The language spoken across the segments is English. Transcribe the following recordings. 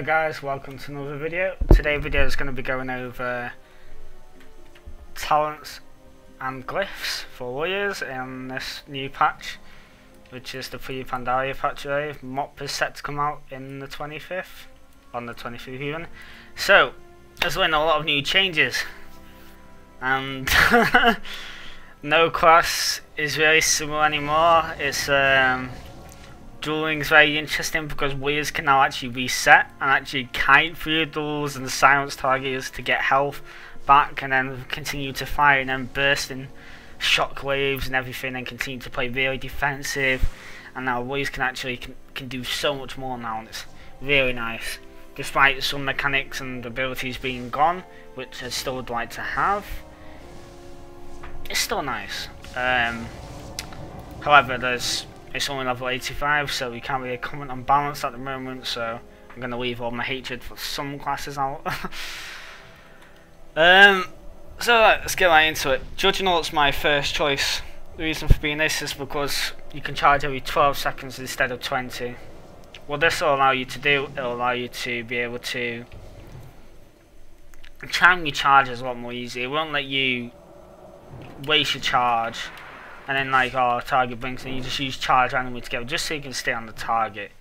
Hello guys, welcome to another video. Today's video is going to be going over talents and glyphs for warriors in this new patch, which is the pre-Pandaria patch today. Mop is set to come out in the 25th, on the 25th even. So, there's been a lot of new changes, and no class is really similar anymore. It's dueling is very interesting because warriors can now actually reset and actually kite through duels and silence targets to get health back, and then continue to fight and then burst in shockwaves and everything, and continue to play really defensive. And now warriors can actually can do so much more now, and it's really nice. Despite some mechanics and abilities being gone, which I still would like to have, it's still nice. However, it's only level 85, so we can't really comment on balance at the moment, so I'm going to leave all my hatred for some classes out. So let's get right into it. Judgnaut's my first choice. The reason for being this is because you can charge every 12 seconds instead of 20. What this will allow you to do, it'll allow you to be able to time your charges a lot more easy. It won't let you waste your charge and then like target blinks and you just use charge randomly together just so you can stay on the target,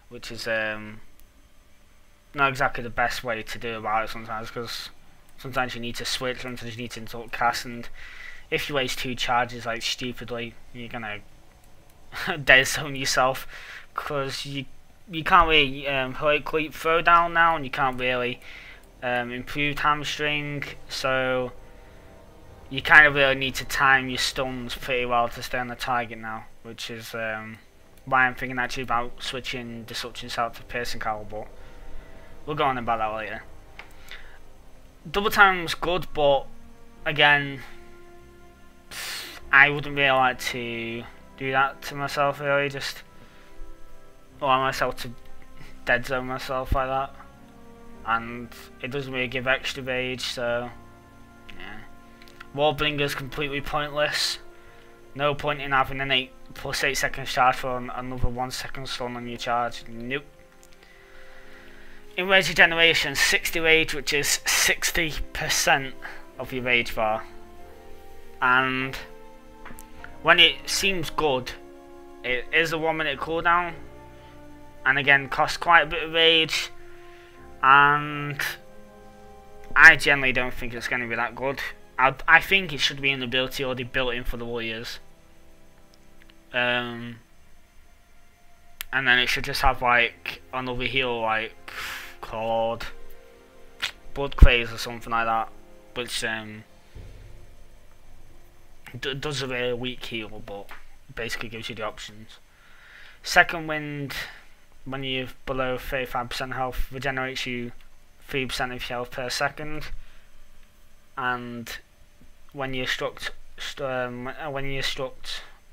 which is not exactly the best way to do about it sometimes, because sometimes you need to switch, sometimes you need to interrupt cast, and if you waste 2 charges like stupidly, you're gonna dead zone yourself, because you can't really heroic Glyph throw down now, and you can't really improve hamstring, so you kind of really need to time your stuns pretty well to stay on the target now, which is why I'm thinking actually about switching Disruption Shout to Piercing Cowl, but we'll go on about that later. Double time's good, but again, I wouldn't really like to do that to myself really, just allow myself to dead zone myself like that, and it doesn't really give extra rage, so yeah. Warblinger's completely pointless. No point in having an 8+8 seconds charge for another 1 second stun on your charge. Nope. In rage regeneration, 60 rage, which is 60% of your rage bar. And when it seems good, it is a 1 minute cooldown, and again costs quite a bit of rage, and I generally don't think it's going to be that good. I think it should be an ability already built in for the warriors, and then it should just have like another heal like called Blood Craze or something like that, which does a very weak heal, but basically gives you the options. Second Wind, when you're below 35% health, regenerates you 3% of your health per second, and when you're struck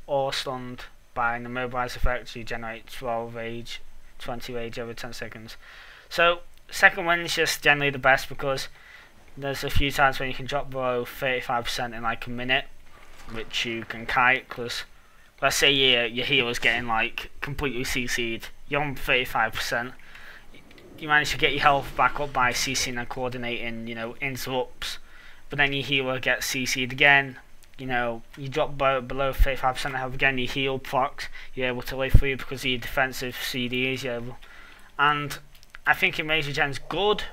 or stunned by an immobilized effect, you generate 12 rage, 20 rage every 10 seconds. So second wind is just generally the best, because there's a few times when you can drop below 35% in like a minute, which you can kite, because let's say your healer's getting like completely CC'd, you're on 35%, you manage to get your health back up by CCing and coordinating, you know, interrupts, but then your healer gets CC'd again, you know, you drop below 35% health again, your heal procs, you're able to live through because of your defensive CDs, and I think in Rage Regen's good,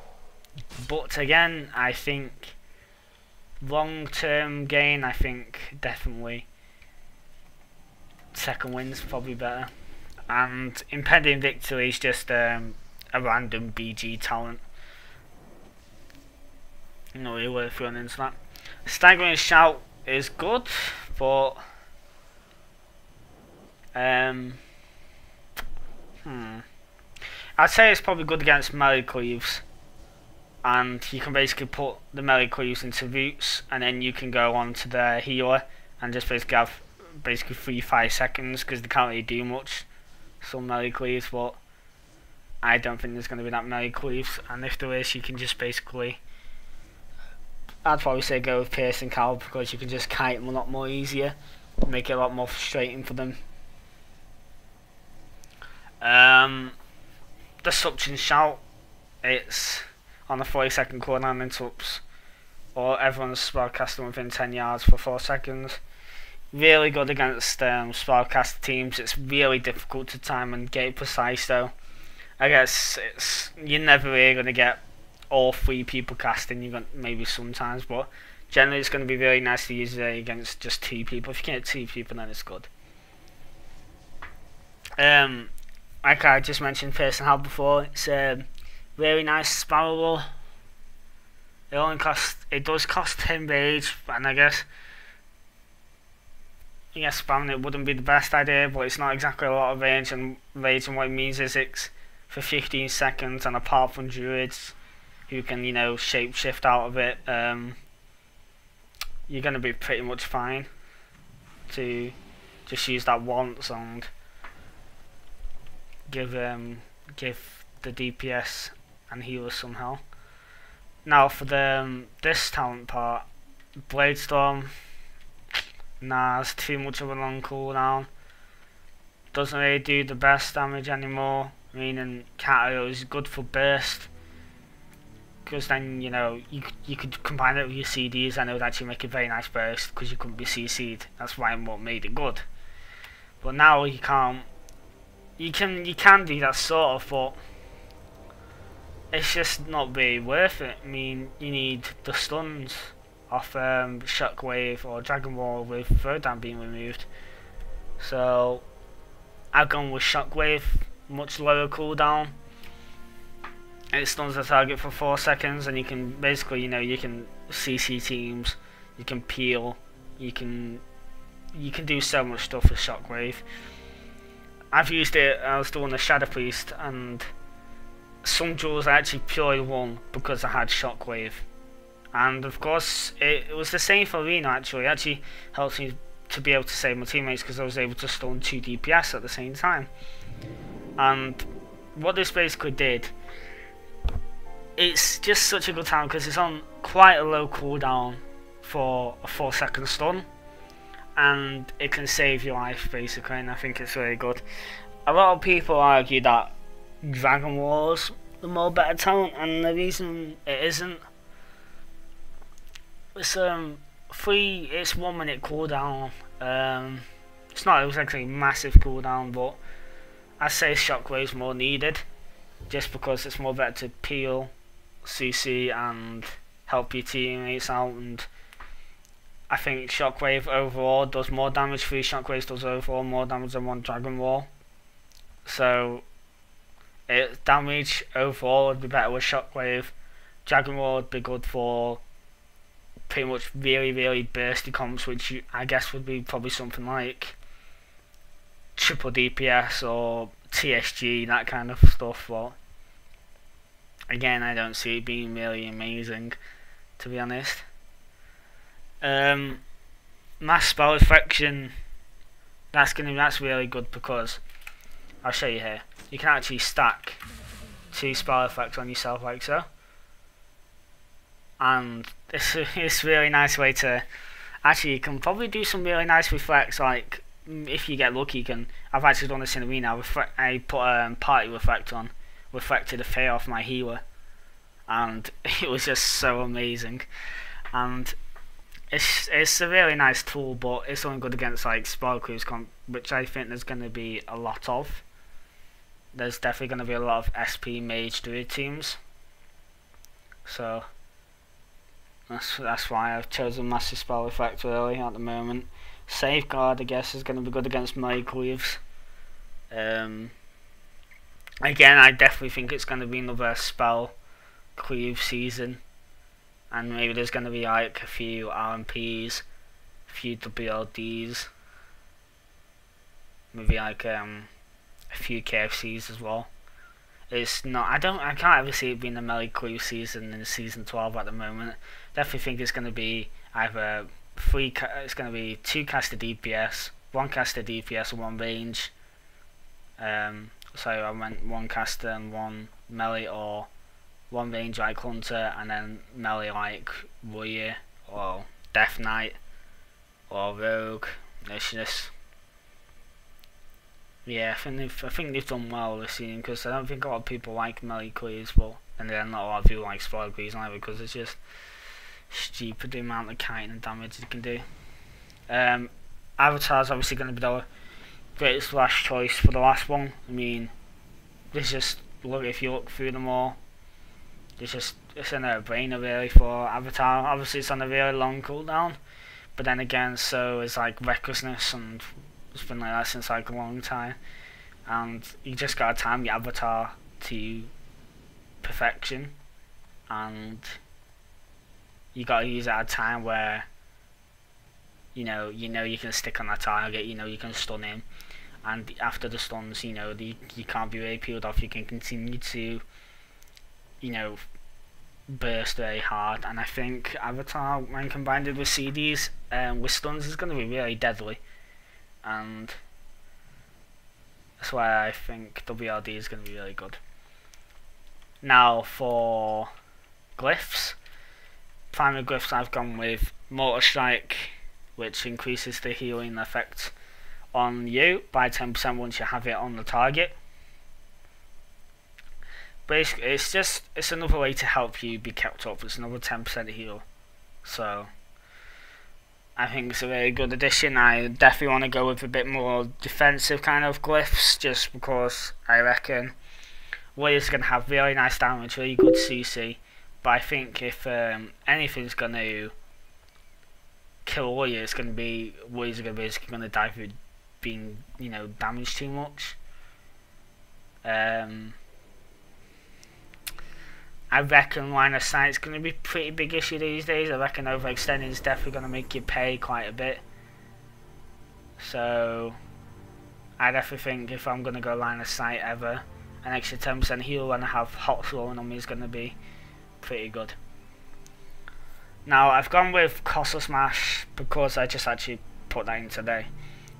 but again, I think long term gain, I think definitely second wind's probably better, and Impending Victory is just a random BG talent. Not really worth running into that. Staggering Shout is good, but I'd say it's probably good against melee cleaves, and you can basically put the melee cleaves into roots, and then you can go on to the healer and just basically have 3-5 seconds, because they can't really do much, some melee cleaves, but I don't think there's going to be that melee cleaves, and if there is, you can just basically, I'd probably say go with Piercing Cowl, because you can just kite them a lot more easier, make it a lot more frustrating for them. Disruption Shout it's on a 40-second cooldown, interrupts or everyone's spellcaster within 10 yards for 4 seconds. Really good against spellcaster teams. It's really difficult to time and get it precise though. I guess you're never really going to get all 3 people casting. You're going maybe sometimes, but generally it's going to be really nice to use it against just 2 people. If you can get 2 people, then it's good. Like I just mentioned Piercing Help before, it's really nice spammable. It does cost 10 rage, and I guess spamming it wouldn't be the best idea, but it's not exactly a lot of range, and what it means is it's for 15 seconds, and apart from druids who can, you know, shapeshift out of it, you're going to be pretty much fine to just use that once and give the DPS and healers some health. Now for the this talent part, Bladestorm, nah, it's too much of a long cooldown. Doesn't really do the best damage anymore. Meaning Cat is good for burst, because then, you know, you could combine it with your CDs and it would actually make a very nice burst because you couldn't be CC'd. That's why what made it good. But now you can't. You can do that sort of, but it's just not really worth it. I mean, you need the stuns off Shockwave or Dragon Wall with Throwdown being removed. So I've gone with Shockwave, much lower cooldown. It stuns the target for 4 seconds, and you can basically, you know, you can CC teams, you can peel, you can do so much stuff with Shockwave. I've used it. I was doing the Shadow Priest, and some duels I actually purely won because I had Shockwave. And of course, it was the same for Arena actually. It actually helps me to be able to save my teammates because I was able to stun 2 DPS at the same time. And what this basically did, it's just such a good time because it's on quite a low cooldown for a 4-second stun, and it can save your life basically, and I think it's really good. A lot of people argue that Dragon War's the more better talent, and the reason it isn't, it's it's 1 minute cooldown. It's not exactly massive cooldown, but I say Shockwave's more needed just because it's more better to peel, CC and help your teammates out, and I think Shockwave overall does more damage. 3 Shockwaves does overall more damage than 1 Dragon Wall. So damage overall would be better with Shockwave. Dragon Wall would be good for pretty much really, really bursty comps, which I guess would be probably something like triple DPS or TSG, that kind of stuff. But again, I don't see it being really amazing, to be honest. Mass Spell Reflection, that's really good because I'll show you here. You can actually stack 2 spell effects on yourself like so, and it's a really nice way to actually, you can probably do some really nice reflects. Like if you get lucky, you can. I've actually done this in Arena. I put a party reflect on, reflected a fade off my healer, and it was just so amazing. And it's a really nice tool, but it's only good against like Spell Crews, which I think there's going to be a lot of. There's definitely going to be a lot of SP Mage Druid teams, so that's why I've chosen Massive Spell Effect really at the moment. Safeguard, I guess, is going to be good against melee Glyphs. Again, I definitely think it's going to be another spell Cleave season, and maybe there's going to be like a few RMPs, a few WLDs, maybe like a few KFCs as well. It's not. I can't ever see it being a melee Cleave season in season 12 at the moment. Definitely think it's going to be either it's going to be 2 caster DPS, 1 caster DPS and 1 range. So I went 1 caster and 1 melee, or 1 range like Hunter and then melee like Warrior or Death Knight or Rogue. It's just, yeah, I think they've done well this season, because I don't think a lot of people like melee clears, but and then not a lot of people like spoil grease either because it's just stupid the amount of kiting and damage it can do. Avatar's obviously going to be the greatest last choice for the last one. I mean, there's just look, if you look through them all, it's a no-brainer really for Avatar. Obviously it's on a really long cooldown, but then again so is like Recklessness, and it's been like that since like a long time, and you just gotta time your Avatar to perfection, and you gotta use it at a time where you know you can stick on that target, you can stun him, and after the stuns, you can't be really peeled off, you can continue to burst very hard. And I think Avatar, when combined with CDs with stuns, is going to be really deadly, and that's why I think WRD is going to be really good. Now for Glyphs, primary Glyphs, I've gone with Mortar Strike, which increases the healing effect on you by 10% once you have it on the target. Basically, it's another way to help you be kept up. It's another 10% heal, so I think it's a very good addition. I definitely want to go with a bit more defensive kind of Glyphs, just because I reckon Warrior's going to have really nice damage, really good CC, but I think if anything's going to kill Warrior, it's going to be Warriors are basically going to die for being damaged too much. I reckon line of sight is going to be a pretty big issue these days. I reckon overextending is definitely going to make you pay quite a bit. So I definitely think if I'm going to go line of sight ever, an extra 10% heal when I have hot slowing on me is going to be pretty good. Now I've gone with Colossal Smash because I just actually put that in today.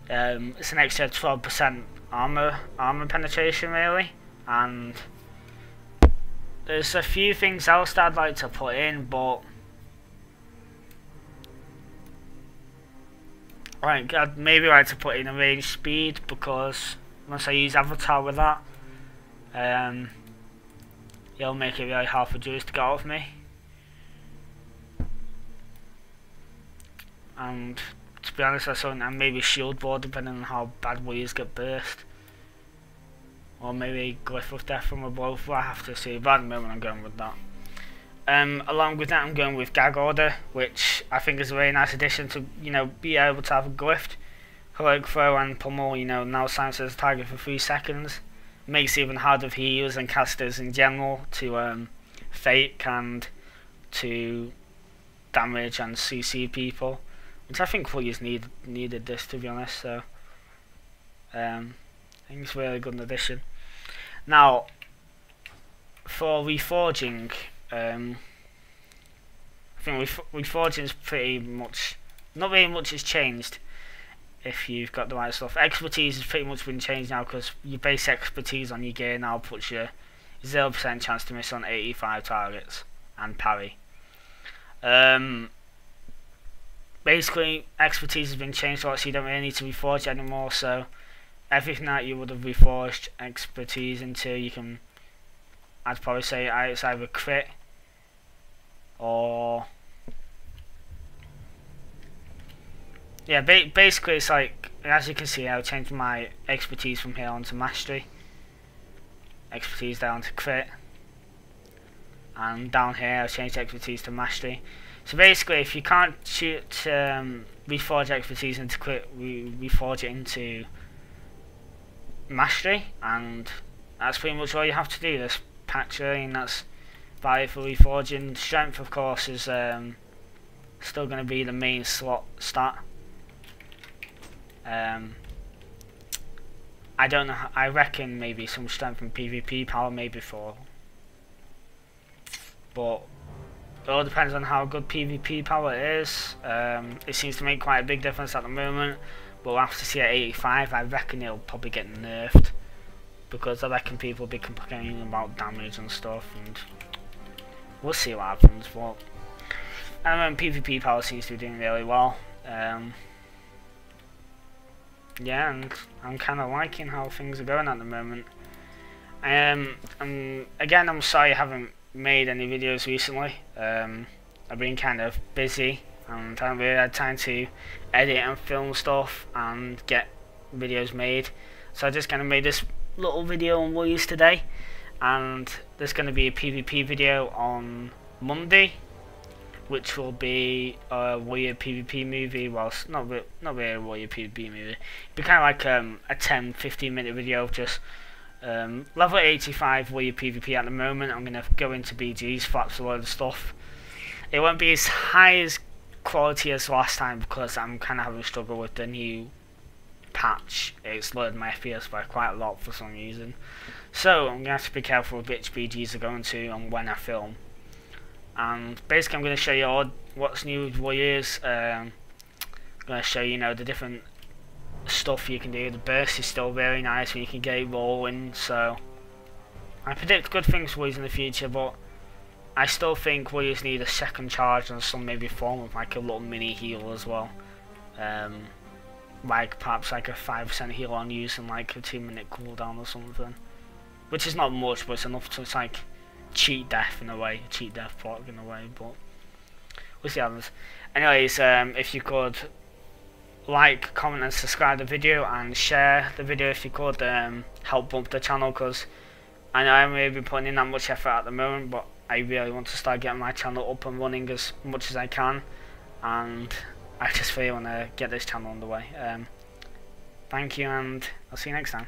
It's an extra 12% armor penetration really, and there's a few things else that I'd like to put in, but I'd maybe like to put in a range speed, because once I use Avatar with that, it'll make it really hard for Juice to get off me. And to be honest, that's something, and maybe Shield Board depending on how bad Warriors get burst. Or maybe Glyph of Death from above. Well, I have to see, but at the moment I'm going with that. Along with that, I'm going with Gag Order, which I think is a very nice addition to be able to have a Glyph, Heroic Throw and Pummel. Now silences the target for 3 seconds. Makes it even harder for healers and casters in general to fake and to damage and CC people, which I think Warriors needed this, to be honest. So I think it's a really good addition. Now for Reforging, I think Reforging is pretty much, not very much has changed if you've got the right stuff. Expertise has pretty much been changed now, because your base expertise on your gear now puts you 0% chance to miss on 85 targets and parry. Basically expertise has been changed so you don't really need to reforge anymore, so everything that you would have reforged expertise into, you can, I'd probably say it's either crit or basically it's like, as you can see, I'll change my expertise from here on to mastery, expertise down to crit, and down here I'll change expertise to mastery. So basically, if you can't reforge expertise into crit, we reforge it into mastery, and that's pretty much all you have to do this patch really, and that's about it for reforging. Strength, of course, is still going to be the main slot stat. I don't know, I reckon maybe some strength and PvP power maybe for, but it all depends on how good PvP power is. It seems to make quite a big difference at the moment, but we'll have to see at 85. I reckon it'll probably get nerfed, because I reckon people will be complaining about damage and stuff, and we'll see what happens. But at the moment, PvP power seems to be doing really well. Yeah, and I'm kind of liking how things are going at the moment. And again, I'm sorry I haven't made any videos recently. I've been kind of busy and I haven't really had time to edit and film stuff and get videos made. So I just kind of made this little video on Warriors today, and there's going to be a PvP video on Monday, which will be a Warrior PvP movie. Well, not really a Warrior PvP movie. It'll be kind of like a 10-15 minute video of just level 85 Warrior PvP at the moment. I'm going to go into BGs, flaps a load of stuff. It won't be as high as quality as last time because I'm kind of having a struggle with the new patch. It's lowered my FPS by quite a lot for some reason. So I'm going to have to be careful with which BGs are going to and when I film. And basically I'm going to show you all what's new with Warriors. I'm going to show you, the different stuff you can do. The burst is still very nice when you can get it rolling, so I predict good things for Warriors in the future, but I still think Warriors need a second charge and some maybe form of like a little mini heal as well. Like perhaps like a 5% heal on using like a 2-minute cooldown or something, which is not much, but it's enough to, it's like cheat death in a way, cheat death proc in a way, but we'll see how happens. Anyways, if you could like, comment and subscribe to the video and share the video if you could, help bump the channel, because I know I haven't really been putting in that much effort at the moment, but I really want to start getting my channel up and running as much as I can, and I just really want to get this channel underway. Thank you, and I'll see you next time.